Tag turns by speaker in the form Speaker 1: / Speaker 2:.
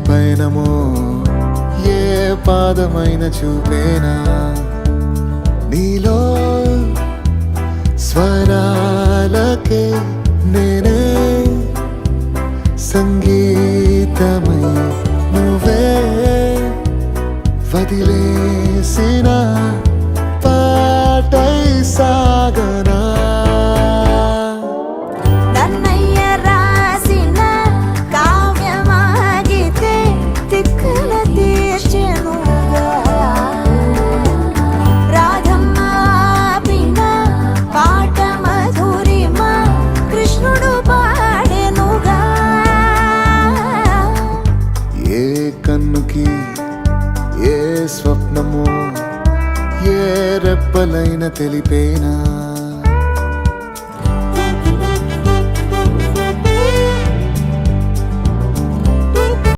Speaker 1: పయనమో ఏ పాదమైన చూపేనా నీలో స్వరాలకే నేనే సంగీతమై నువ్వే వదిలేసిన పాటై సాగనా
Speaker 2: నన్నయ్య రాసిన కావ్యమాగితే తిక్కల తీర్చెనుగా రాధమ్మ ఆపిన పాట మధురిమ కృష్ణుడు పాడెనుగా
Speaker 1: ఏ కన్నుకి ఏ స్వప్నమో ఏ రెప్పలైన తెలిపేనా